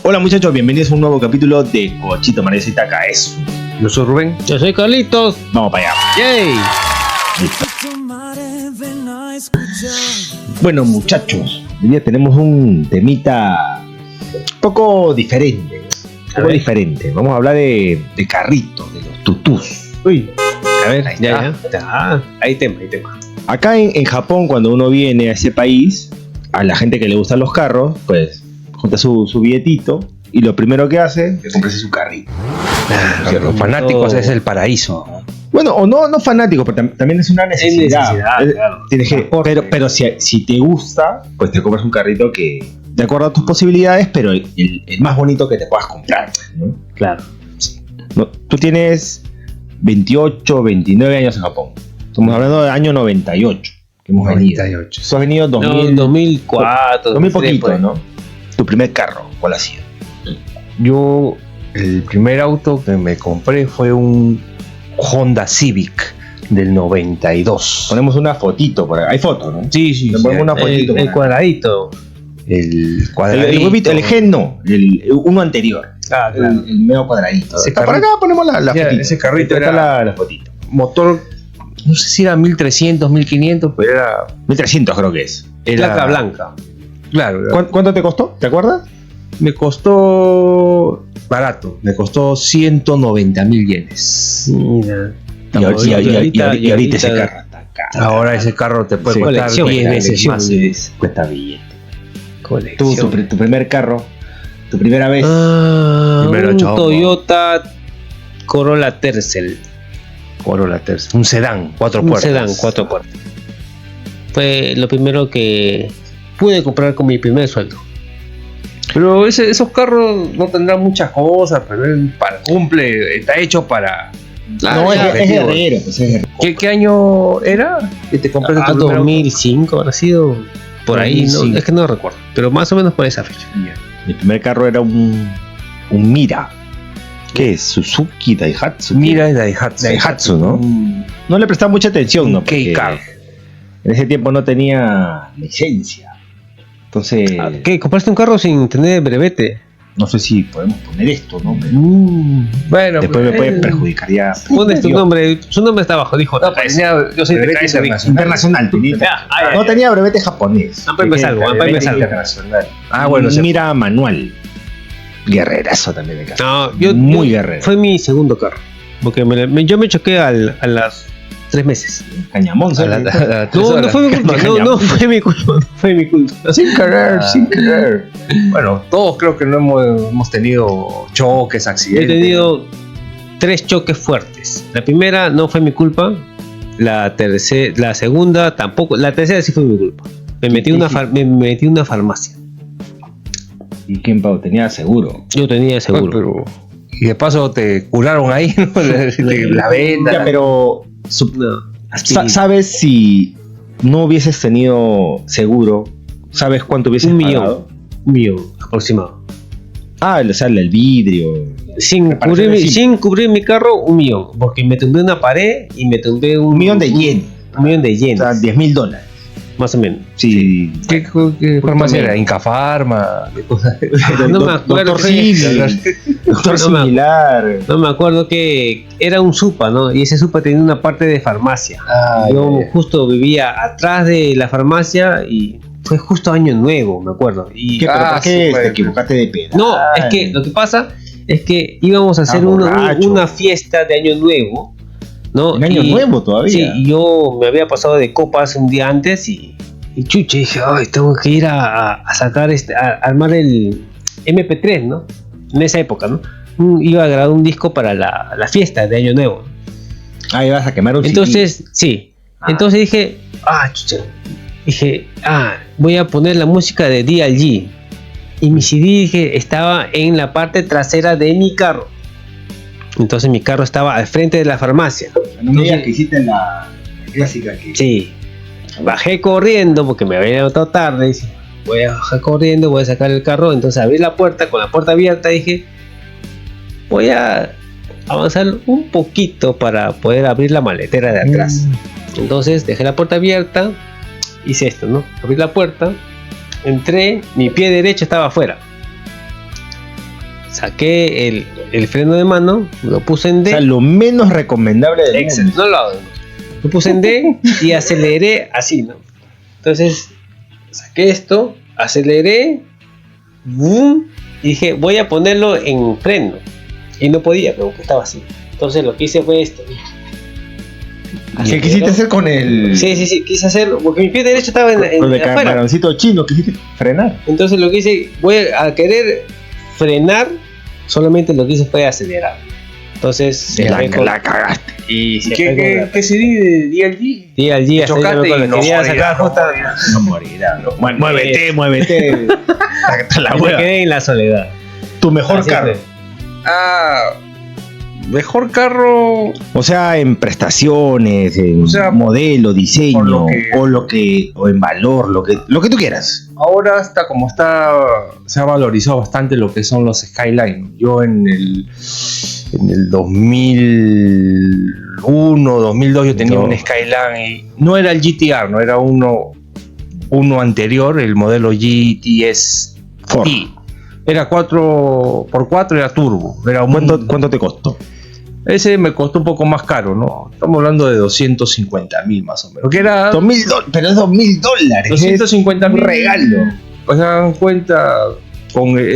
Hola muchachos, bienvenidos a un nuevo capítulo de Cochito Mares Itaca. Eso. Yo soy Rubén. Yo soy Carlitos. Vamos para allá. ¡Yay! Bueno muchachos, hoy día tenemos un temita un poco diferente. Vamos a hablar de carritos, de los tutús. Uy, A ver, ya. Hay tema. Acá en Japón, cuando uno viene a ese país, a la gente que le gustan los carros, pues junta su billetito y lo primero que hace es comprarse su carrito. Para los fanáticos es el paraíso. Bueno, o no fanático, pero también es una necesidad. Claro. Tienes que, pero si te gusta, pues te compras un carrito que de acuerdo a tus posibilidades, pero el más bonito que te puedas comprar, ¿no? Claro. No, tú tienes 28, 29 años en Japón. Estamos hablando del año 98 que hemos 98. venido. Tú has venido 2000, No, 2004. 2000 poquito, pues. ¿no? Tu primer carro, ¿cuál ha sido? Yo, el primer auto que me compré fue un Honda Civic del 92. Ponemos una fotito por ahí. Hay fotos, ¿no? Sí. Le ponemos una fotito por El ahí. cuadradito. El cuadradito. El huevito, el gen no, uno anterior. Ah, claro. El medio cuadradito. Ese Por carrito- acá ponemos la Ya, fotito. ese carrito Acá era- la fotito. Motor, no sé si era 1300, 1500, pero era 1300 creo que es. Placa blanca. Claro, ¿Cuánto te costó? ¿Te acuerdas? me costó barato, me costó 190.000 yenes. Mira. Y ahorita ese carro está caro. Ahora ese carro te puede Sí, costar colección, 10 veces colección. más. Cuesta billete. Colección. Tu primer carro, tu primera vez. Primero Un chombo. Toyota Corolla Tercel. Corolla Tercel, un sedán, 4 Un puertas. sedán 4 puertas. Fue lo primero que pude comprar con mi primer sueldo. Pero esos carros no tendrán muchas cosas, pero él cumple, está hecho para... No, es objetivos. guerrero. Pues es guerrero. ¿Qué año era que te compraste tu primer auto? 2005 habrá sido por ahí, 2005. no, es que no recuerdo, pero más o menos por esa fecha. Mi primer carro era un Mira. ¿Qué es? Suzuki, Daihatsu. Mira, es Daihatsu. Daihatsu, ¿no? No le prestaba mucha atención, ¿no? Porque K-Car. en ese tiempo no tenía licencia. Entonces, ¿Qué? ¿Compraste un carro sin tener brevete? no sé si podemos poner esto, ¿no? Pero Bueno, después me puede perjudicar ya. Pones tu nombre, su nombre está abajo, dijo. No, pues yo soy Brevete internacional. Tenía. No tenía brevete japonés. Ah, pues me salgo, Brevete me salgo. internacional. Ah, bueno, Mira manual. Guerrerazo también de carro. No, yo, Muy yo- guerrero. Fue mi segundo carro. Porque yo me choqué a las 3 meses. Cañamón, A ¿sabes? la No fue mi culpa. No fue mi culpa. No fue mi culpa. Sin querer, sin querer. Bueno, todos creo que no hemos tenido choques, He accidentes. tenido 3 choques fuertes. La primera no fue mi culpa. La segunda tampoco. La tercera sí fue mi culpa. Me metí en una farmacia. ¿Y quién pago? Tenía seguro. Yo tenía seguro. Pero, y de paso te curaron ahí, ¿no? La venda. Ya, pero No, ¿sabes si no hubieses tenido seguro? ¿Sabes cuánto hubieses un millón. pagado? Un millón aproximado. Ah, el vidrio. Sin cubrir mi carro, un millón. Porque me tumbé una pared y me tumbé Un millón de yen. Un millón de O yenes. sea, $10,000. Más o menos. Sí. ¿Qué farmacia era? Incafarma. No me acuerdo. Doctor Simi, Doctor No me- Similar. No me acuerdo que era un supa, ¿no? Y ese supa tenía una parte de farmacia. Yo justo vivía atrás de la farmacia y fue justo año nuevo, me acuerdo. Y ¿Qué, pero Ah, ¿para qué súper. te equivocaste de pedal? no, es que lo que pasa es que íbamos a hacer borracho. una fiesta de año nuevo, ¿no? En año nuevo todavía. Sí, y yo me había pasado de copas un día antes y chuche, dije, ay, tengo que ir a sacar a armar el MP3, ¿no? En esa época, ¿no? Iba a grabar un disco para la fiesta de año nuevo. Ah, ibas a quemar un CD. Entonces, sí. Entonces dije, chucha. Dije, voy a poner la música de DLG. Y mi CD, dije, estaba en la parte trasera de mi carro. Entonces mi carro estaba al frente de la farmacia. No me digas que hiciste la clásica que... Sí. Bajé corriendo porque me había levantado tarde. Dije, voy a bajar corriendo, voy a sacar el carro. Entonces abrí la puerta, con la puerta abierta dije, voy a avanzar un poquito para poder abrir la maletera de atrás. Entonces dejé la puerta abierta, hice esto, ¿no? Abrí la puerta, entré, mi pie derecho estaba afuera. saqué el freno de mano, lo puse en O D. sea, lo menos recomendable del Excel, mundo. no lo hago. Lo puse en D y aceleré así, ¿no? Entonces, saqué esto, aceleré, boom, y dije, voy a ponerlo en freno. Y no podía, porque estaba así. Entonces lo que hice fue esto. ¿Qué quisiste hacer con el. Sí, quise hacerlo, porque mi pie derecho estaba en Con el afuera. camaroncito chino, quisiste frenar. Entonces lo que hice, voy a querer frenar, solamente lo que hice fue acelerar. Entonces, La cagaste. y se ¿Qué CD de DLG? y al día Chocaste y no quería morirá, sacar no justo. No morirá. No. Muévete, muévete. Hasta la Me hueva. quedé en la soledad. Tu mejor Así carro. fue. Mejor carro. O sea, en prestaciones, en O sea, modelo, diseño, por lo o en valor, lo que tú quieras. Ahora se ha valorizado bastante lo que son los Skyline. Yo en el 2001, 2002 yo tenía No. un Skyline y no era el GTR, no era uno anterior, el modelo GTS Ford. T. Era 4x4, era turbo. Era ¿Cuánto te costó? Ese me costó un poco más caro, ¿no? Estamos hablando de 250.000 más o menos. Que era $2,000, pero es $2,000. 250.000. Un regalo. Pues se dan cuenta,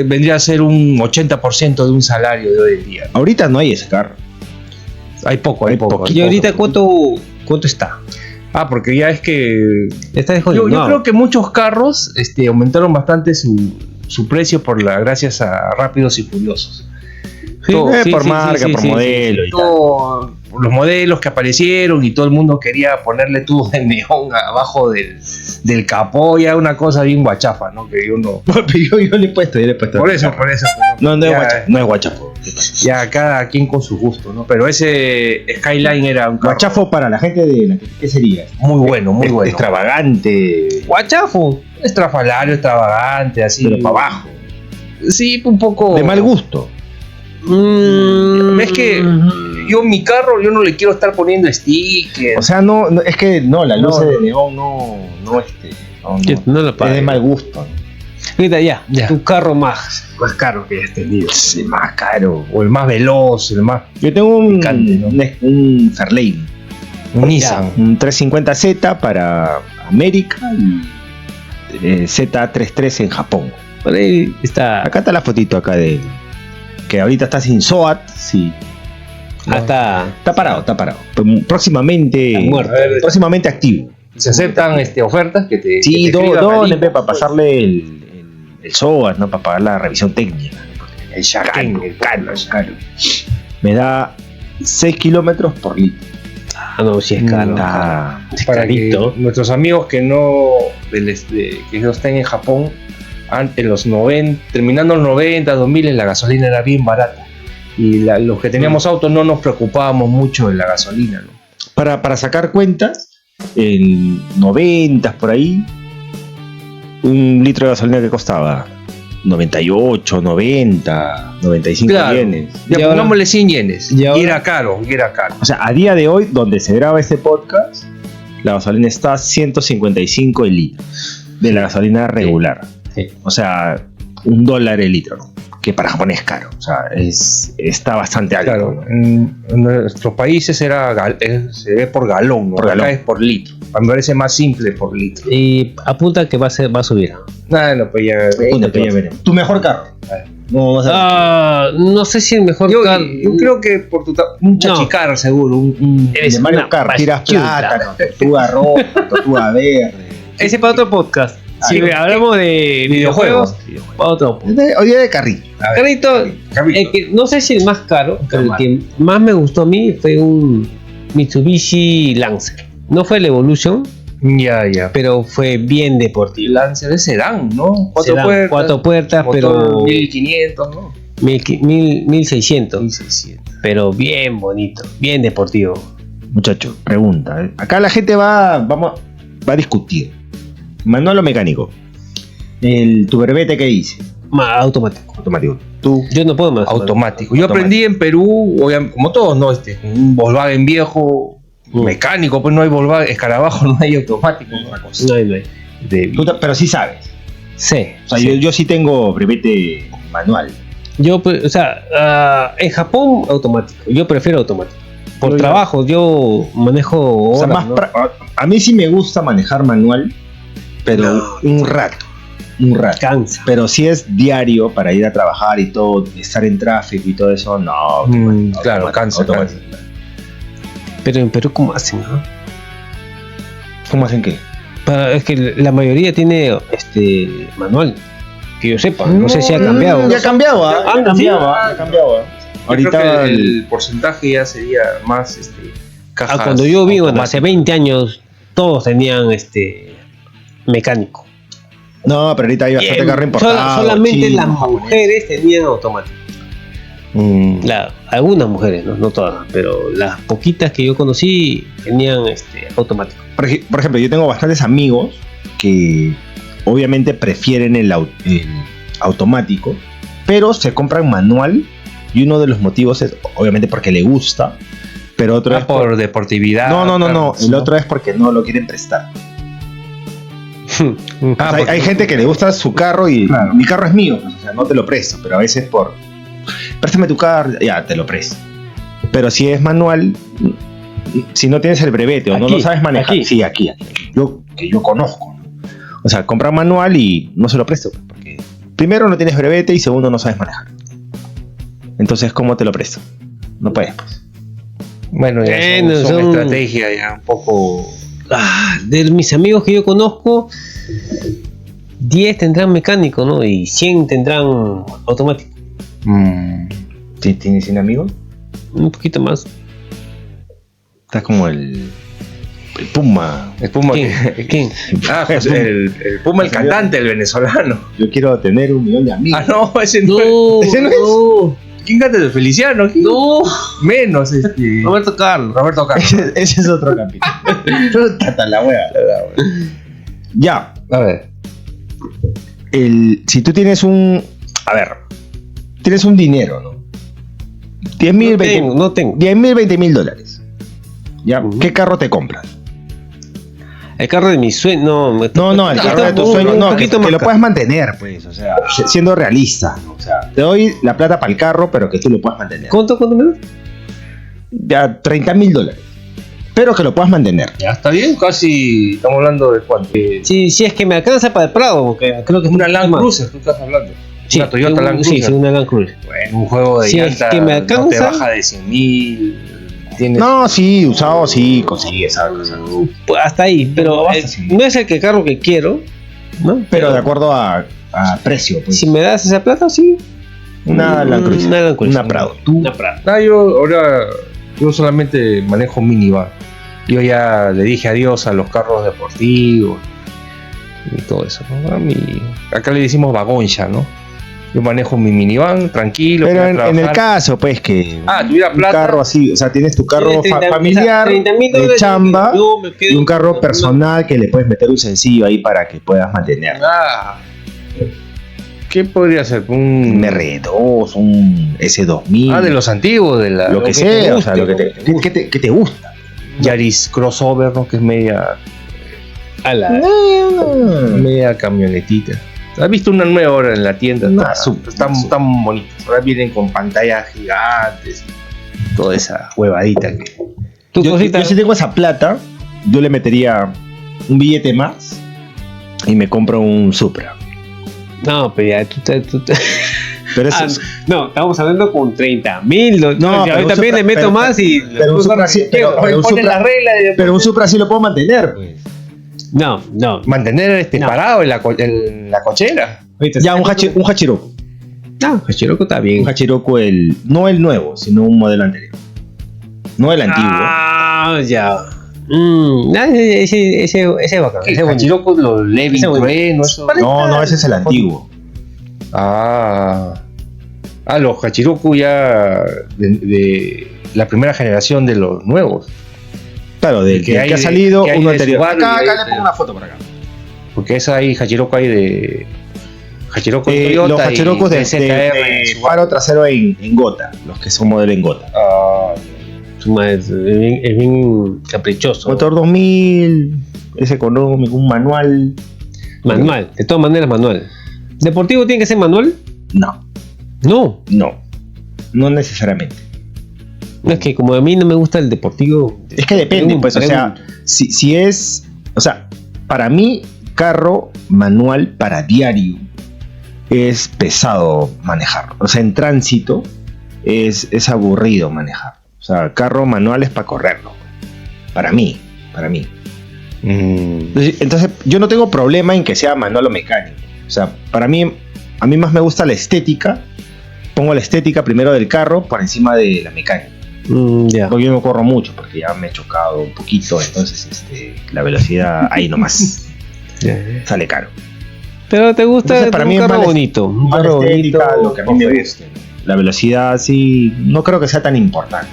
vendría a ser un 80% de un salario de hoy en día. Ahorita no hay ese carro. Hay poco. ¿Y ahorita cuánto está? Porque ya es que Está yo creo que muchos carros aumentaron bastante su precio gracias a Rápidos y Furiosos. Por marca, por modelo y tal. Todos los modelos que aparecieron y todo el mundo quería ponerle tubos de neón abajo del capó, ya una cosa bien guachafa, ¿no? Que yo no. yo le he puesto. Por eso. No es Ya, guachapo. No es guachapo. Ya cada quien con su gusto, ¿no? Pero ese Skyline era un carro Guachafo para la gente de la. ¿Qué sería? muy bueno. Extravagante. Guachafo. Estrafalario, extravagante, así. Pero para abajo. Sí, un poco. De mal gusto. Es que yo mi carro, yo no le quiero estar poniendo stickers. O sea, es que la luz de neón no No lo es pagues. de mal gusto. Ahorita ya, Ya. tu carro más caro que hayas tenido. Es el más caro. O el más veloz, el más. Yo tengo un Picante, ¿no? un Fairlane, Un Nissan. un 350Z para América y Z33 en Japón. Por ahí está. Acá está la fotito acá de que ahorita está sin SOAT, sí. Hasta. Está parado. Próximamente Está muerto. próximamente activo. Se aceptan ofertas que te. Sí, que te escriban al dólares inbox, para pasarle el SOAT, ¿no? Para pagar la revisión técnica. El Shaken, Caro. Me da 6 kilómetros por litro. Ah, no, si es caro. Está- Es Para que carito. nuestros amigos que que no estén en Japón, antes los 90, terminando los 90, 2000, la gasolina era bien barata. Y los que teníamos autos no nos preocupábamos mucho de la gasolina, ¿no? Para sacar cuentas, en 90 por ahí, un litro de gasolina que costaba 98, 90, 95 Claro. yenes. Ya Y ahora- pongámosle 100 yenes. y ahora- Y era caro. O sea, a día de hoy, donde se graba este podcast, la gasolina está a 155 el litro de la gasolina regular. Sí. O sea, $1 el litro, ¿no? Que para Japón es caro. O sea, está bastante alto. Claro, ¿no? en nuestros países se ve por galón, ¿no? Por galón. Acá es por litro. Me parece más simple por litro. Y apunta que va a subir. No, pues ya. Puta, que ya veremos. Tu mejor carro. No, vas a No sé si el mejor Yo carro. creo que por un chachicar seguro, Eres de Mario una Kart, tiras basura. plátano, tortuga roja, tortuga verde. Ese para otro podcast. Si hablamos de videojuegos, para otro podcast. Hoy día de carrito. Carrito, el que, no sé si el más caro, pero el que más me gustó a mí fue un Mitsubishi Lancer. No fue el Evolution, Ya. pero fue bien deportivo. Lancer es sedán, ¿no? Sedán, cuatro puertas, pero 1500, ¿no? 1600. 1600. Pero bien bonito, bien deportivo. Muchacho, pregunta. Acá la gente va a discutir. Manual o mecánico. Tu verbete que dice. Automático. Automático. Tú. Yo no puedo más. Automático. Yo aprendí en Perú, como todos, ¿no? Un Volkswagen viejo, mecánico, pues no hay Volkswagen, escarabajo, no hay automático. Otra cosa. No hay. Pero sí sabes. Sí. O sea, yo sí tengo brevete manual. Yo, pues, o sea, en Japón automático. Yo prefiero automático. Por Yo ya- trabajo, yo manejo O sea, horas, más ¿no? a mí sí me gusta manejar manual, pero No. un rato. Un rato. Cansa. Pero si es diario para ir a trabajar y todo, estar en tráfico y todo eso, no. Claro, automático, cansa. automático. Pero en Perú, ¿cómo hacen, no? ¿Cómo hacen qué? Es que la mayoría tiene manual. Que yo sepa. No sé si ha cambiado. Ya ha cambiado, ¿ah? Ah, Ya ha cambiado, ¿ah? Ya ha cambiado, ¿ah? Ahorita Ahorita el porcentaje ya sería más cajas Cuando yo vi, bueno, hace automáticas. 20 años, todos tenían mecánico. No, pero ahorita hay bastante carro importado. Solamente chino, las japonés. mujeres tenían automático. Algunas mujeres, no todas, pero las poquitas que yo conocí tenían automático. Por ejemplo, yo tengo bastantes amigos que obviamente prefieren el automático, pero se compran manual y uno de los motivos es obviamente porque le gusta, pero otro es por deportividad. No, claro, el otro es porque no lo quieren prestar. O sea, porque- hay gente que le gusta su carro y Claro. mi carro es mío, pues, o sea, no te lo presto, pero a veces préstame tu carro, ya te lo presto. Pero si es manual, si no tienes el brevete o no Aquí, lo sabes manejar, aquí. sí, aquí. Que yo conozco, ¿no? O sea, comprar manual y no se lo presto, pues, porque primero no tienes brevete y segundo no sabes manejar. Entonces, ¿cómo te lo presto? No puedes, pues. Bueno, ya Bueno, son son- estrategias ya un poco. De mis amigos que yo conozco, 10 tendrán mecánico, ¿no? Y 100 tendrán automático. ¿Sí, ¿Tienes 100 amigos? Un poquito más. Estás como el Puma. El Puma ¿Quién? que- ¿Quién? Ah, pues, el Puma, el cantante, el venezolano. Yo quiero tener 1 millón de amigos. Ah, no, ese no. No, ¿Ese no es? no, ¿Quién canta el Feliciano? ¿Quién? no. Menos Roberto Carlos. Roberto Carlos. Ese es otro capítulo. Tata la wea. Ya, A ver. si tú tienes tienes un dinero, ¿no? 10.000, No tengo. 10.000, 20.000 dólares. ¿Ya? Ujú. ¿Qué carro te compras? El carro de mis sueños. No, No, el carro de tus sueños, no, que poquito más lo caro. puedas mantener, pues, o sea, siendo realista, ¿no? O sea, te doy la plata para el carro, pero que tú lo puedas mantener. ¿Cuánto me das? Ya, 30.000 dólares. Pero que lo puedas mantener. Ya está bien, casi. Estamos hablando de cuánto. Si es que me alcanza para el Prado, porque creo que es Una un Land más. Cruiser, tú estás hablando. Sí, Una Toyota Land Sí, Cruiser. una Land Cruiser. Bueno, un juego de Si es llanta que me no te alcanza. baja de 100.000. Tienes. No, sí, usado sí, consigues algo. Pues hasta ahí, pero No, basta, sí. no es el carro que quiero, ¿no? Pero de acuerdo a precio, pues. Si me das esa plata, sí. Una Land Cruiser. Una Land Cruiser. Una Prado. Una Prado. Ah, yo solamente manejo minivan. Yo ya le dije adiós a los carros deportivos y todo eso, ¿no? Acá le decimos vagoncha, ¿no? Yo manejo mi minivan tranquilo. Pero voy a en el trabajar. caso, pues, que tuviera un plata. carro así, o sea, tienes tu carro Tienes 30, familiar, 30.000 de dólares, chamba, yo me quedo y un carro con personal que le puedes meter un sencillo ahí para que puedas mantener. Ah, ¿qué podría ser? Un R2, un S2000, De los antiguos, de la. lo que te sea, o guste, sea, lo que te gusta. Yaris crossover, ¿no? Que es media camionetita. ¿Has visto una nueva ahora en la tienda? No, Están bonitas. Ahora vienen con pantallas gigantes. Toda esa huevadita que. Tu Yo cosita. si tengo esa plata, yo le metería un billete más y me compro un Supra. No, pero ya Pero eso Ah, es- no, estamos hablando con 30.000. No, No, pero ahorita un también Supra- le meto pero- más y. pero un Supra sí, pero un Ponen Supra- la regla de pero un Supra sí lo puedo mantener, pues. No. mantener No. parado en la cochera. Ahorita Ya, un Hachiroku. No, Hachiroku está bien. Un Hachiroku, no el nuevo, sino un modelo anterior. No el antiguo. Ah, ya. Ese es bacán. Ese es bonito. Hachiroku, los Levi Ese bueno. Trueno, eso. No, ese es el antiguo. Los Hachiroku ya de la primera generación de los nuevos. Claro, del Que que, hay ha de- salido que hay uno de anterior. Subaru y Acá hay le de- pongo una foto por acá. Porque Hachiroku hay de. Hachiroku Toyota. Los Hachirokus de ZR. faro trasero en gota, los que son modelo en gota. Es bien caprichoso. Motor 2000, es económico, un manual. Manual, de todas maneras manual. ¿Deportivo tiene que ser manual? No. No, No necesariamente. no es que como a mí no me gusta el deportivo. Es que depende, pues, o sea, si es, o sea, para mí, carro manual para diario es pesado manejar. O sea, en tránsito es aburrido manejar. O sea, carro manual es para correrlo. Para mí. Entonces, yo no tengo problema en que sea manual o mecánico. O sea, a mí más me gusta la estética. Pongo la estética primero del carro por encima de la mecánica. Ya. Porque yo no corro mucho, porque ya me he chocado un poquito, entonces la velocidad ahí nomás sale caro. Pero te gusta Entonces, para un mí es carro más bonito. Un Más carro estética, bonito. lo que a mí me gusta. La velocidad sí, no creo que sea tan importante,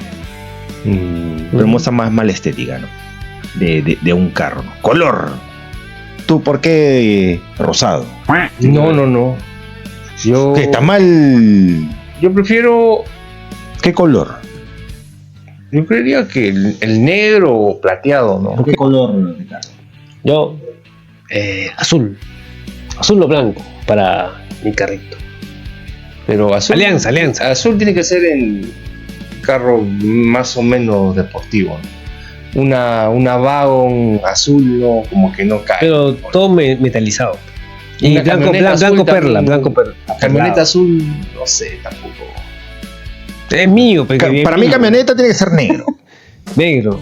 pero muestra más la estética, ¿no? De un carro, ¿no? Color. ¿Tú por qué rosado? No. Yo, ¿Qué está mal? yo prefiero, ¿Qué color? yo creería que el negro o plateado, ¿no? ¿Qué color de carro? Yo, azul. Azul o blanco para mi carrito. Pero azul. Alianza. Azul tiene que ser en carro más o menos deportivo, ¿no? Una Wagon azul, no, como que no cae. Pero todo metalizado. Y Una blanco, camioneta azul blanco perla, también. blanco perla. Camioneta azul, no sé, tampoco. Es mío, porque Para mí camioneta tiene que ser negro. negro.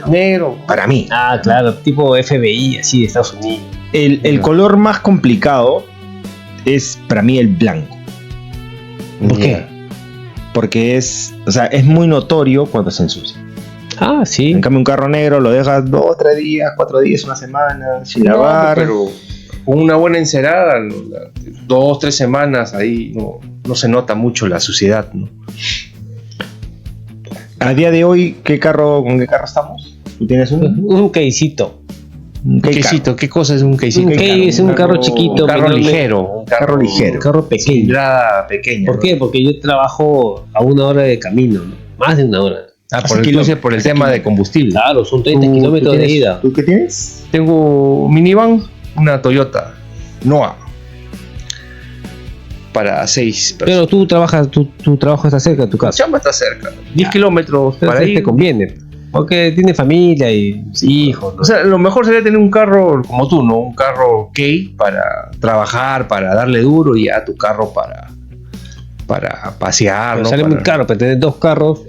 Negro. Para mí. Ah, claro, tipo FBI, así de Estados Unidos. El color más complicado es para mí el blanco. ¿Por qué? Porque es muy notorio cuando se ensucia. Ah, sí. En cambio, un carro negro lo dejas 2, 3 días, 4 días, una semana, sin No, lavar. pero con una buena encerada, 2, 3 semanas ahí no se nota mucho la suciedad, ¿no? A día de hoy, ¿con qué carro estamos? ¿Tú tienes un? Un keisito. Un K-car. Quesito, ¿qué cosa es un quesito? Un K es un carro chiquito. Un carro menor, ligero. Un Carro ligero. Un carro pequeño. Cilindrada pequeña. ¿Por qué? Porque yo trabajo a 1 hora de camino, ¿no? Más de 1 hora. Por el tema de combustible. Claro, son 30 kilómetros de ida. ¿Tú qué tienes? Tengo minivan, una Toyota Noah para 6 personas. Pero tú trabajas, tu trabajo está cerca de tu La casa. chamba está cerca, 10 kilómetros para Entonces ir. te conviene. Porque tiene familia y hijos, ¿no? O sea, lo mejor sería tener un carro como tú, ¿no? Un carro K para trabajar, para darle duro, y ya tu carro para pasear, Pero ¿no? sale muy caro, para tener 2 carros.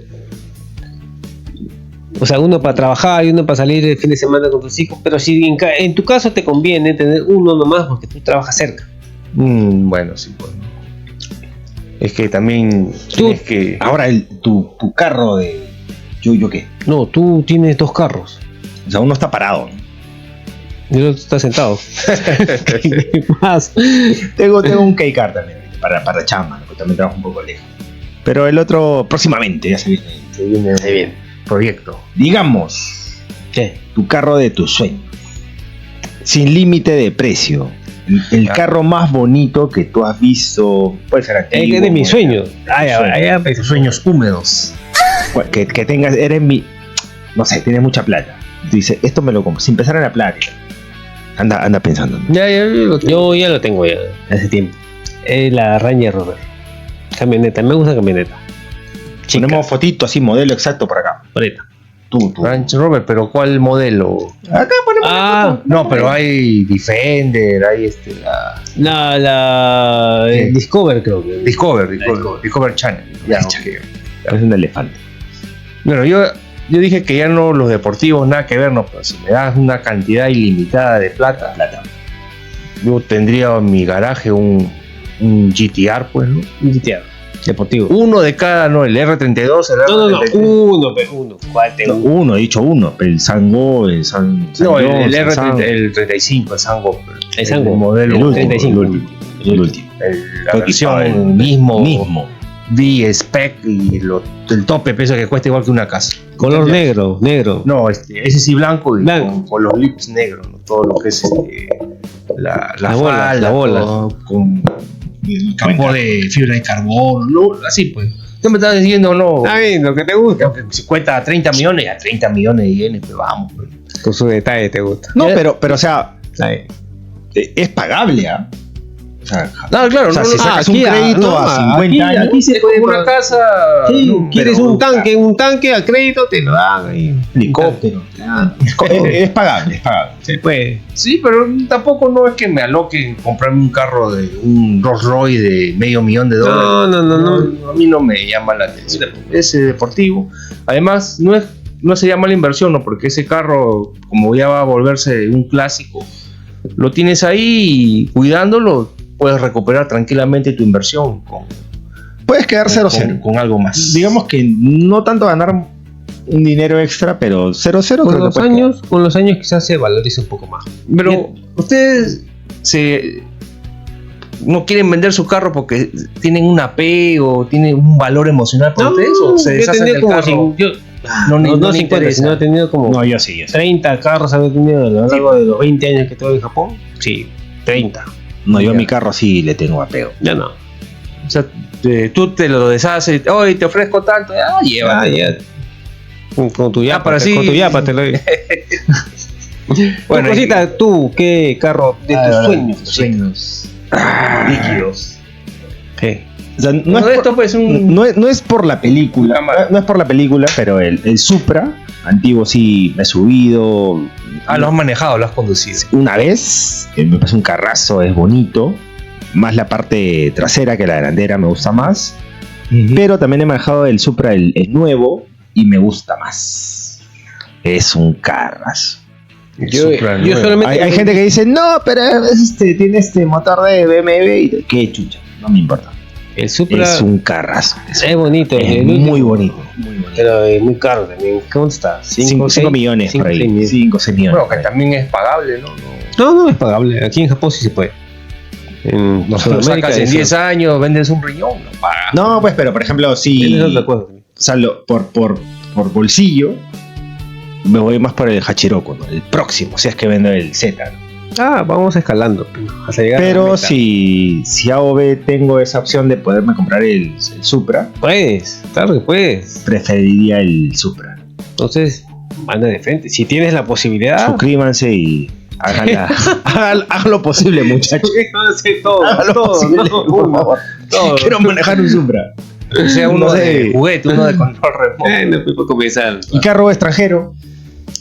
O sea, uno para trabajar y uno para salir el fin de semana con tus hijos. Pero si en tu caso te conviene tener uno nomás porque tú trabajas cerca. Bueno, sí, pues. Es que también tienes que... Ahora, tu carro de Yuyo, ¿qué? No, tú tienes 2 carros. O sea, uno está parado. Y el otro está sentado. ¿Qué más? Tengo un K-car también, para chamba, ¿no? Porque también trabajo un poco lejos. Pero el otro próximamente, ya se viene. Se viene proyecto. Digamos, ¿Qué? tu carro de tus sueños. Sin límite de precio. El carro más bonito que tú has visto. Puede ser antiguo. Es de mis moderno. sueños. Ah, ya, Tus sueños húmedos. Que tengas, no sé, tienes mucha plata. Tú dices, esto me lo compro. Sin pensar en la plata. Anda pensando, ¿no? Ya lo tengo. Yo ya lo tengo ya, hace tiempo. Es la Ranger Rover. Camioneta, me gusta camioneta. Chica, Ponemos fotito así, modelo exacto por acá. bonita. Tú. Range Rover, pero ¿cuál modelo? Acá ponemos. Ah, No, pero hay Defender, hay la Sí. Discover creo que. Discover Channel. Ya, ok. Es un elefante. Bueno, yo dije que ya no los deportivos, nada que ver, no, pero si me das una cantidad ilimitada de plata, yo tendría en mi garaje un GTR, pues, ¿no? Un GTR deportivo. Uno de cada, no, el R32, el No, R33. uno. ¿Cuál te No, gusta? uno, he dicho uno. El Sango, el San. No, el Jones, San- el 35, el Sango. El Sango. El modelo. el último, 35. el último. La versión mismo. V-Spec y el tope peso que cuesta igual que una casa. Color negro. No, ese sí blanco y Blanco. con los lips negros, ¿no? Todo lo que es la La bola, falda, la bola. todo con el campo de fibra de carbono, ¿no? Así pues. ¿Qué me estás diciendo? No, Está bien, lo que te gusta. que si cuesta 30 millones, a 30 millones de yenes, pues vamos. Pues. Con su detalle te gusta. No, pero o sea, Está bien. es pagable, ¿ah? O sea, Claro, o sea, si sacas un aquí, crédito a 50 años, aquí se es puede como una pagar. casa. Sí, ¿no? quieres Pero- un tanque al crédito, te lo dan ahí. helicóptero. Es pagable, es pagable. Se puede. Sí, pero tampoco no es que me aloque en comprarme un carro de un Rolls Royce de $500,000. No. A mí no me llama la atención. Es deportivo. Además, no sería mala inversión, ¿no? Porque ese carro, como ya va a volverse un clásico, lo tienes ahí y cuidándolo, puedes recuperar tranquilamente tu inversión Puedes quedar 0-0. con algo más. Digamos que no tanto ganar un dinero extra, pero 0-0 Con creo los que puedes años, quizás se valoriza un poco más. Pero Bien. ustedes no quieren vender su carro porque tienen un apego, tienen un valor emocional por ustedes, o se yo he deshacen tenido del como carro. no le 50, interesa. sino he tenido como quedar. No, yo sí. 30 carros he tenido a lo largo de los 20 años que estuve en Japón. Sí, 30. No, yo a Ya. mi carro sí le tengo apego. Ya no. O sea, tú te lo deshaces, hoy te ofrezco tanto, lleva. Ah, ya. Con tu yapa, pero sí. con tu yapa te lo digo. Bueno, Cosita, tú, ¿qué carro de tus sueños? Sueños. Líquidos. ¿Qué? O sea, no, No, es por, esto pues un... no es por la película, Cámara. no es por la película, pero el Supra antiguo sí me he subido lo has manejado, lo has conducido. una vez, me parece un carrazo, es bonito, más la parte trasera que la delantera me gusta más, pero también he manejado el Supra, el nuevo, y me gusta más. Es un carrazo. Yo Yo solamente Hay gente que dice, no, pero tiene este motor de BMW, y qué chucha, no me importa. el Supra Es un carrazo. es bonito, Es el muy último, bonito. pero es muy caro también. ¿Cuánto está? 5 millones por ahí. 6 5 o 6 millones. Bueno, que también es pagable, ¿no? No es pagable. Aquí en Japón sí se puede. En Lo Sudamérica sacas en eso- 10 años, vendes un riñón, no pagas. No, pues, pero por ejemplo, si. Tienes otro acuerdo. O sea, por bolsillo, me voy más por el Hachiroku, ¿no? El próximo, si es que vendo el Z. ¿no? Vamos escalando hasta llegar a la Pero meta. si A o B tengo esa opción de poderme comprar el Supra, Puedes, claro que puedes. preferiría el Supra. Entonces, anda de frente. Si tienes la posibilidad. Suscríbanse y hagan lo posible, muchachos. Hagan lo posible, por favor. Quiero manejar un Supra. O sea, uno No sé. de juguete, uno de control remoto. No puedo comenzar. Y carro extranjero.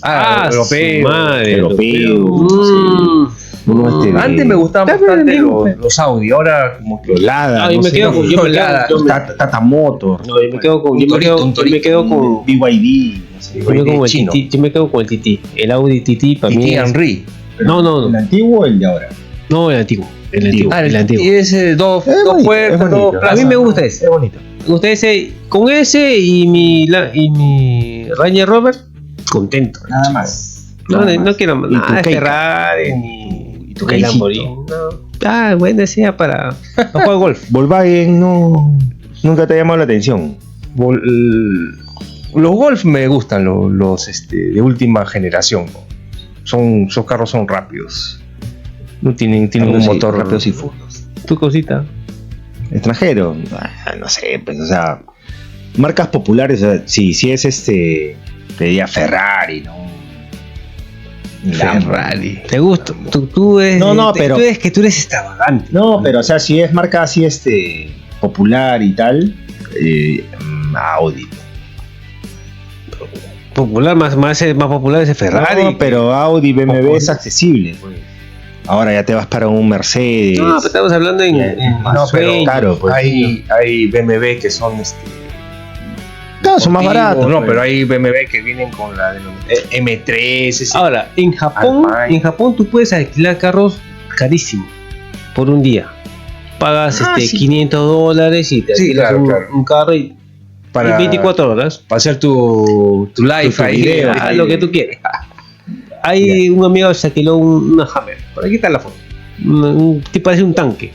Europeo. su madre, Europeo. Mm. Uno Antes me gustaban Está bastante bien, los Audi, ahora como que... Lada, yo no me sé, quedo con. Yo me Lada, quedo- yo me- Tata Motor. no, yo me quedo con. Un Yo me torito, quedo- un yo me quedo con. BYD. No sé. Yo me quedo con el chino. TT. Yo me quedo con el TT. El Audi TT para mí. Titi es- Henry. No. ¿El antiguo o el de ahora? No, el antiguo. El Antiguo. antiguo. El El antiguo. Y ese dos bonito, es puertas, bonito. dos A plazas. mí me gusta ese. Es bonito. Me gusta ese. Con ese y mi Ranger Rover, contento. Nada más. No quiero ¿Y nada tu de Keika? Ferrari ni ¿Y tu ni Keicito? Lamborghini. No. Bueno, sea para jugar golf. Volkswagen nunca te ha llamado la atención. Los Golf me gustan, los de última generación. ¿No? Esos carros son rápidos. No tienen un motor rápidos y furiosos. Tu cosita. Extranjero, no sé, pues, o sea, marcas populares, o sea, si es te diría Ferrari, ¿no? Ferrari. ¿Te gusta? Tú eres, No, pero- tú eres extravagante. No, pero o sea, si es marca así popular y tal, Audi. Popular, más popular es el Ferrari. No, pero Audi, BMW Popular. es accesible, pues. Ahora ya te vas para un Mercedes. No, pero estamos hablando en No, pero sueños. caro, pues. hay BMW que son Claro, son más deportivos, baratos. No, pues. pero hay BMW que vienen con la M3. ese- Ahora, en Japón tú puedes alquilar carros carísimos por un día. Pagas Sí. $500 y te Sí, alquilas claro, un, claro. un carro y para 24 horas. para hacer tu live Tu ahí. video, ahí. lo que tú quieres. Hay un amigo que se alquiló una Hammer. Por aquí está la foto. Un tipo parece un tanque.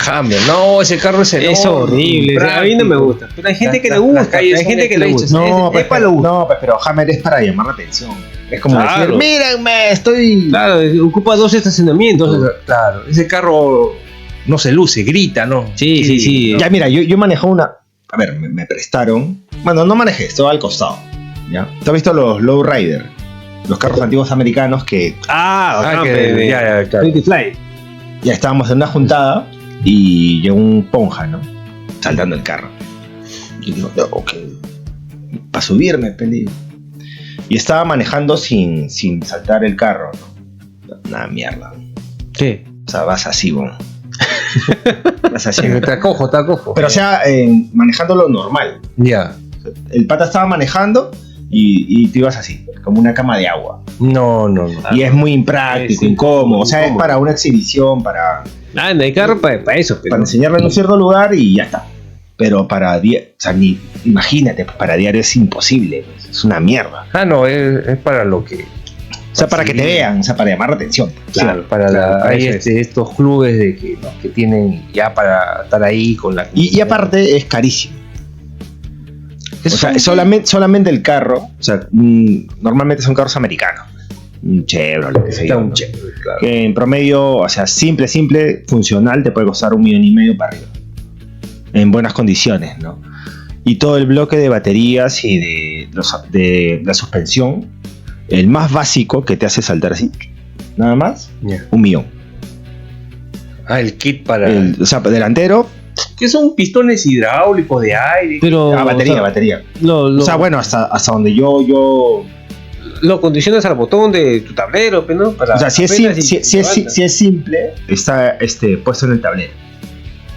Hammer. No, ese carro es enorme. Es horrible. A mí no me gusta. Pero hay gente que le Las gusta. calles Hay son gente que le estrechas. gusta. No, pues, es para lo gusto. no, pues, pero Hammer es para llamar la atención. Es como Claro. decir, mírenme, estoy... Claro, ocupa 2 estacionamientos. Entonces, claro, ese carro no se luce, grita, ¿no? Sí. Ya, mira, yo manejé una... A ver, me prestaron... Bueno, no manejé, estaba al costado. ¿Ya? ¿Tú has visto los Lowrider? Los carros antiguos americanos que... Ah, que, ya, claro. Pretty Fly. ya estábamos en una juntada y llegó un ponja, ¿no? Saltando el carro. Y digo, no, ok, para subirme, pendiente. Y estaba manejando sin saltar el carro, ¿no? Una mierda. ¿Qué? O sea, vas así, bueno. Vas así. Te acojo. Pero o sea, manejándolo normal. Ya. El pata estaba manejando y tú ibas así, como una cama de agua. No. Y es muy impráctico, Es incómodo. O sea, es incómodo. para una exhibición, para En el carro para eso, pero. para enseñarle en un cierto lugar y ya está. Pero para diario, o sea, imagínate, para diario es imposible, pues, es una mierda. No, es para lo que... O sea, para que te vean, o sea, para llamar la atención. Claro, para hay estos clubes de que tienen ya para estar ahí con la... Y aparte es carísimo. O sea, solamente el carro, o sea, normalmente son carros americanos. Un Chevrolet, qué sé yo, un ¿no? chévere, claro. Que en promedio, o sea, simple, funcional, te puede costar 1,5 millones para arriba. En buenas condiciones, ¿no? Y todo el bloque de baterías y de la suspensión, el más básico que te hace saltar así, nada más, Ya. 1 millón. El kit para... O sea, delantero, ¿Qué son pistones hidráulicos de aire? Pero. batería. O sea, bueno, hasta donde yo Lo condicionas al botón de tu tablero, ¿no? o sea, si es simple, está puesto en el tablero.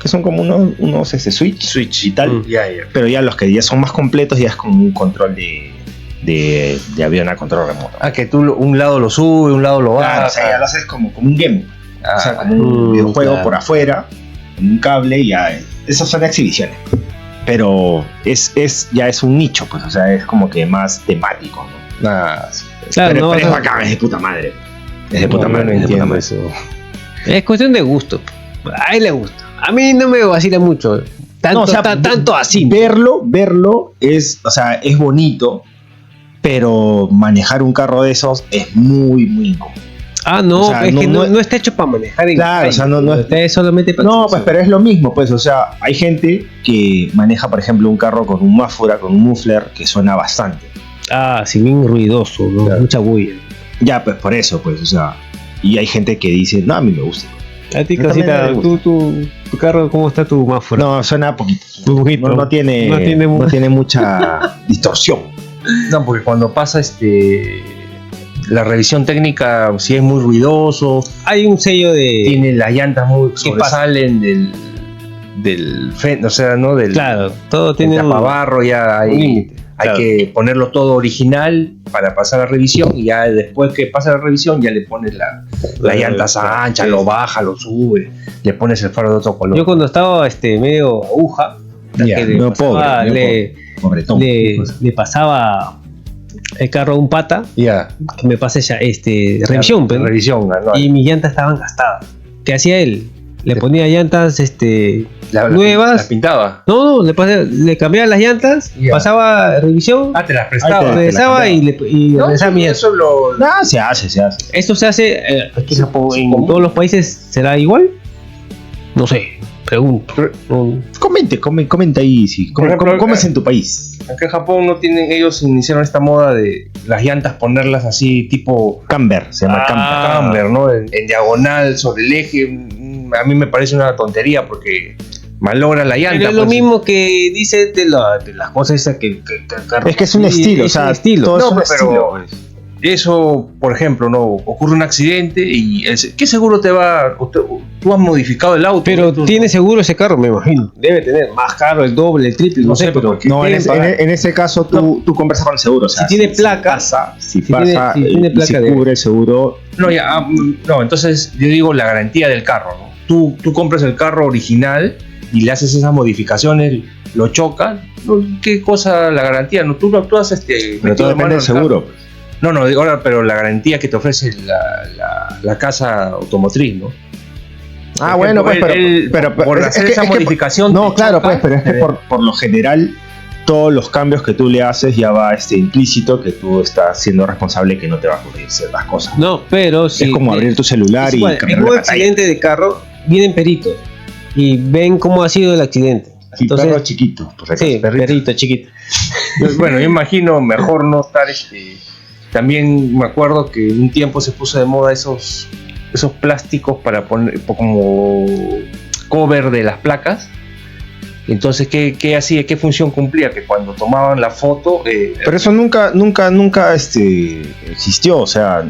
Que son como unos switch y tal. Ya. Pero ya los que ya son más completos ya es como un control de avión a control remoto. Que tú un lado lo sube, un lado lo baja. Claro, o sea, ya lo haces como un game. O sea, como un Mm, videojuego claro. por afuera, con un cable y ya. Esas son exhibiciones. Pero ya es un nicho, pues, o sea, es como que más temático, ¿no? Claro, pero no es vas a- bacán, es de puta madre. Es de puta No, madre, no es de puta entiendo madre. eso. Es cuestión de gusto. A él le gusta. A mí no me vacila mucho. Tanto, No, o sea, tanto así. Verlo es, o sea, es bonito, pero manejar un carro de esos es muy, muy incómodo. No, o sea, es que no- no está hecho para manejar en Claro, calle, o sea, no es- está solamente para... No, pues, pero es lo mismo, pues, o sea, hay gente que maneja, por ejemplo, un carro con un muffler que suena bastante. Sí, bien ruidoso, ¿no? Claro. Mucha bulla. Ya, pues, por eso, pues, o sea, y hay gente que dice, no, a mí me gusta. A ti, Yo también Casita, me gusta. tu carro, ¿cómo está tu máfora? No, suena poquito. Poquito. No tiene No tiene mucha distorsión. No, porque cuando pasa la revisión técnica, si es muy ruidoso, Hay un sello de... tiene las llantas muy ¿Qué pasa? sobresalen del o sea, ¿no? Del Claro, todo el tiene un tapabarro, ya un hay límite. Claro. que ponerlo todo original para pasar la revisión, y ya después que pasa la revisión ya le pones las llantas anchas, sí. lo baja, lo sube, le pones el faro de otro color. Yo cuando estaba medio aguja, Ya, que no, pobre, pobretón. le pasaba el carro a un pata Ya. que me pase ya revisión, pero Revisión, ¿no? y mis llantas estaban gastadas. ¿Qué hacía él? Le ponía llantas nuevas. La pintaba. No, le cambiaba las llantas, Ya. pasaba revisión, Te las prestaba. regresaba y regresaba mi llanta. Eso lo... No, se hace. Esto se hace aquí en Japón, en ¿Cómo? todos los países será igual. No sé, pregunto. No. Comenta ahí, sí. Por ejemplo, ¿Cómo es en tu país? Acá en Japón no tienen, ellos iniciaron esta moda de las llantas ponerlas así tipo Camber, se llama camber, ¿no? En diagonal sobre el eje. A mí me parece una tontería porque malogra la llanta. Pero es lo pues. mismo que dice de las cosas esas que el carro. Es que es un estilo, o es sea, un estilo. todo es No, un pero- estilo, pues. Eso, por ejemplo, no ocurre un accidente y ¿qué seguro te va? Tú has modificado el auto. Pero tú- tiene seguro ese carro, me imagino. Debe tener más caro, el doble, el triple, no, No sé, sé, pero porque- No, en tiene- ese caso tú conversas con el seguro. O sea, Si tiene placa, si si pasa, tiene placa si de- cubre el seguro. No, entonces yo digo la garantía del carro, ¿no? Tú compras el carro original y le haces esas modificaciones, lo chocas. ¿No? ¿Qué cosa la garantía? No, tú haces Pero todo depende del seguro. pues. No, digo ahora, pero la garantía que te ofrece la casa automotriz, ¿no? Ah, Por bueno, pues, ejemplo, pero por es hacer que- esa es que- modificación. No, te claro, choca, pues, pero es que por lo general todos los cambios que tú le haces ya va implícito que tú estás siendo responsable que no te va a ocurrir ciertas cosas. No, pero si. es como abrir tu celular es y igual, cambiar en la un pantalla. accidente de carro, vienen peritos y ven cómo ha sido el accidente. Sí, Entonces, perro chiquito, por si acaso, sí, perrito. perrito chiquito. Bueno, yo imagino mejor no estar. También me acuerdo que un tiempo se puso de moda esos esos plásticos para poner como cover de las placas. Entonces, ¿qué hacía? ¿Qué función cumplía? Que cuando tomaban la foto... Pero eso nunca existió, o sea,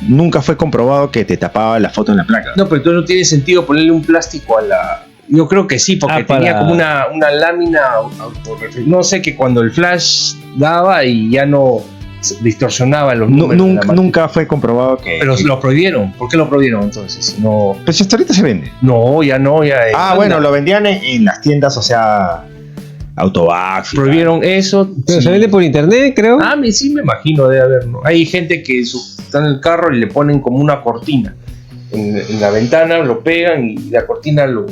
nunca fue comprobado que te tapaba la foto en la placa. No, pero entonces no tiene sentido ponerle un plástico a la... Yo creo que sí, porque tenía como una lámina no sé, que cuando el flash daba y ya no distorsionaba los números. Nunca fue comprobado que... Pero lo prohibieron. ¿Por qué lo prohibieron entonces? Si no... Pues hasta ahorita se vende. No, ya no, ya... Bueno, lo vendían en las tiendas, o sea, Autobac. Prohibieron eso. Pero sí. se vende por internet, creo. Sí me imagino debe haber, ¿no? Hay gente que está en el carro y le ponen como una cortina en la ventana, lo pegan y la cortina lo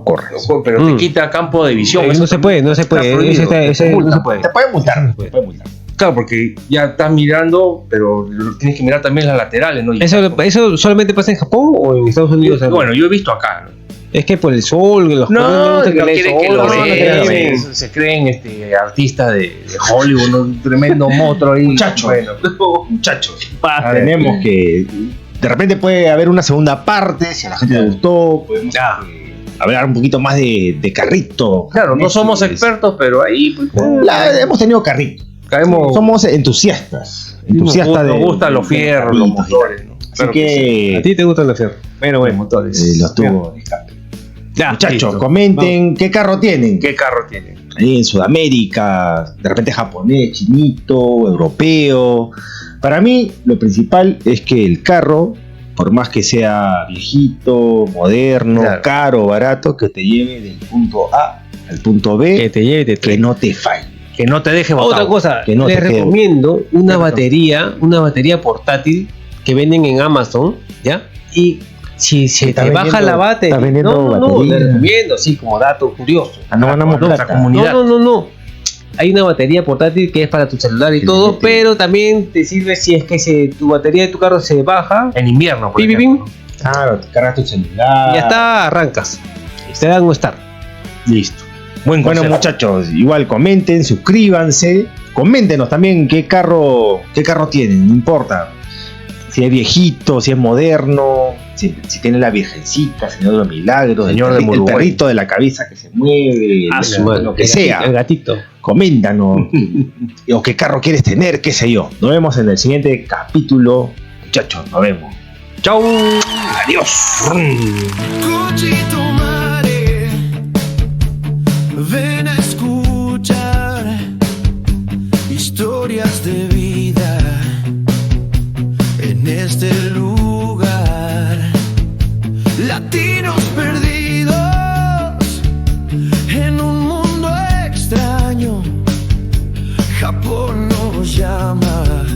corre. Pero te quita campo de visión. No se puede. No se puede. Te pueden multar. Claro, porque ya estás mirando, pero tienes que mirar también las laterales, ¿no? ¿Eso solamente pasa en Japón o en Estados Unidos? Bueno, yo he visto acá, ¿no? Es que por el sol, los no quieren que lo vean, vean. se creen artistas de Hollywood, un tremendo monstruo ahí. Muchachos, tenemos que... De repente puede haber una segunda parte, si a la gente le gustó, podemos hablar un poquito más de carrito. Claro, no somos expertos, pero ahí pues, hemos tenido carrito. Somos entusiastas. Nos gustan los fierros, los motores, ¿no? Así que... ¿A ti te gustan los fierros? Bueno, motores. Los tubos de escape. Muchachos, comenten qué carro tienen. Ahí en Sudamérica, de repente japonés, chinito, europeo. Para mí, lo principal es que el carro, por más que sea viejito, moderno, caro, barato, que te lleve del punto A al punto B, que te lleve, que no te falle. Que no te deje botado. Otra cosa, que no les te recomiendo una batería portátil que venden en Amazon, ¿ya? Y si se te baja la batería, no, les recomiendo, sí, como dato curioso. No ganamos plata. Comunidad. No. Hay una batería portátil que es para tu celular y todo, pero también te sirve si es que tu batería de tu carro se baja. En invierno, por ejemplo. Claro, te cargas tu celular. Y ya está, arrancas. Te dan un start. Listo. Bueno, muchachos, igual comenten, suscríbanse. Coméntenos también qué carro tienen, no importa. Si es viejito, si es moderno, si tiene la virgencita, señor de los milagros, el perrito de la cabeza que se mueve, lo que sea. El gatito. Coméntanos. O qué carro quieres tener, qué sé yo. Nos vemos en el siguiente capítulo. Muchachos, nos vemos. Chau. Adiós. Ven a escuchar historias de vida en este lugar. Latinos perdidos en un mundo extraño. Japón nos llama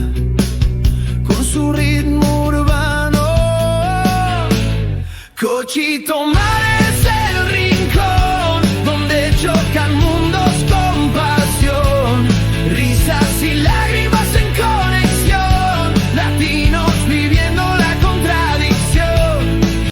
con su ritmo urbano. Cochito